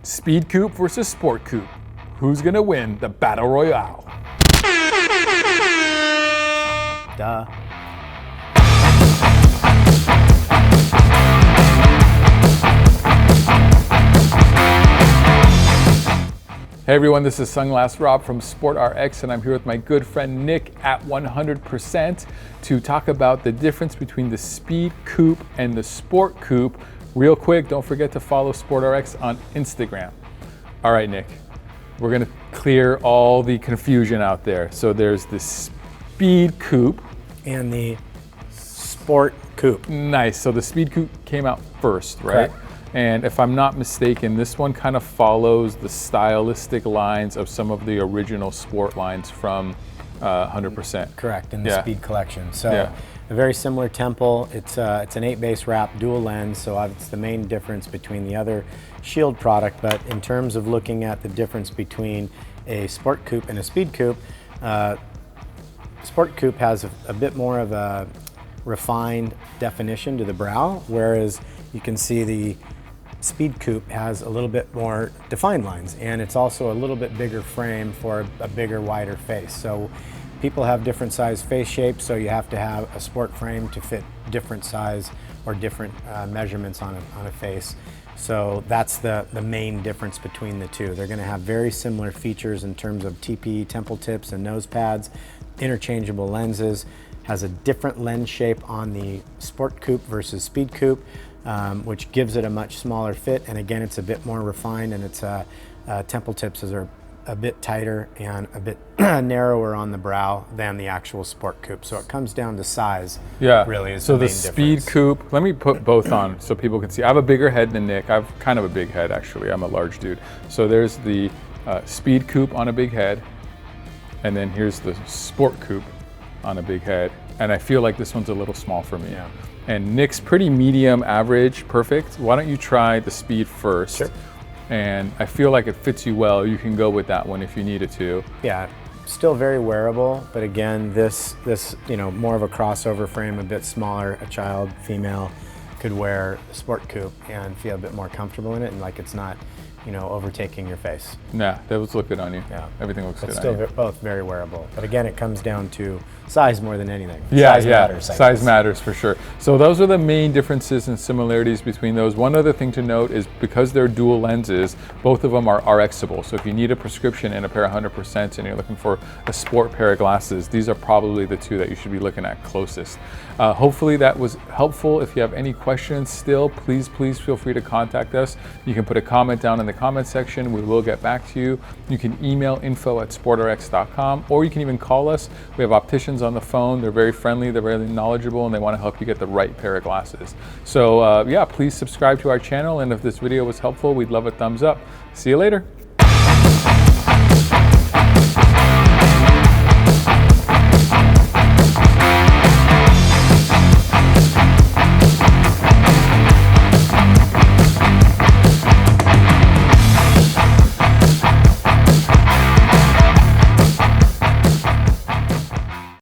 Speedcoupe versus SportCoupe. Who's gonna win the Battle Royale? Duh. Hey everyone, this is Sunglass Rob from SportRx, and I'm here with my good friend Nick at 100% to talk about the difference between the Speedcoupe and the SportCoupe. Real quick, don't forget to follow SportRx on Instagram. All right, Nick, we're gonna clear all the confusion out there. So there's the Speedcoupe And the SportCoupe. Nice, so the Speedcoupe came out first, right? Correct. And if I'm not mistaken, this one kind of follows the stylistic lines of some of the original sport lines from 100%. Correct, in the Yeah. Speed collection. So Yeah. a very similar temple. It's an 8-base wrap, dual lens, so it's the main difference between the other Shield product. But in terms of looking at the difference between a SportCoupe and a Speedcoupe, SportCoupe has a bit more of a refined definition to the brow, whereas you can see the Speedcoupe has a little bit more defined lines, and it's also a little bit bigger frame for a bigger, wider face. So people have different size face shapes, so you have to have a sport frame to fit different size or different measurements on a face. So that's the main difference between the two. They're gonna have very similar features in terms of TP, temple tips, and nose pads, interchangeable lenses, has a different lens shape on the SportCoupe versus Speedcoupe, which gives it a much smaller fit, and again it's a bit more refined, and its temple tips are a bit tighter and a bit narrower on the brow than the actual SportCoupe. So it comes down to size. Yeah, really is so the the main difference. Speedcoupe, let me put both on so people can see. I have a bigger head than Nick. I have kind of a big head actually, I'm a large dude. So there's the Speedcoupe on a big head, and then here's the SportCoupe on a big head. And I feel like this one's a little small for me. Yeah. And Nick's pretty medium, average, perfect. Why don't you try the Speed first? Sure. And I feel like it fits you well. You can go with that one if you needed to. Yeah, still very wearable, but again, this more of a crossover frame, a bit smaller. A child, female, could wear a SportCoupe and feel a bit more comfortable in it, and like it's not, overtaking your face. Nah, that was look good on you. Yeah, Everything looks but good still on you. both very wearable. But again, it comes down to size more than anything. Yeah, Size yeah, matters, I size guess. matters for sure. So those are the main differences and similarities between those. One other thing to note is because they're dual lenses, both of them are RXable. So if you need a prescription and a pair of 100% and you're looking for a sport pair of glasses, these are probably the two that you should be looking at closest. Hopefully that was helpful. If you have any questions still, please feel free to contact us. You can put a comment down in the comment section. We will get back to you. You can email info@sportrx.com, or you can even call us. We have opticians on the phone. They're very friendly, they're very knowledgeable, and they want to help you get the right pair of glasses. So yeah, please subscribe to our channel, and if this video was helpful, we'd love a thumbs up. See you later.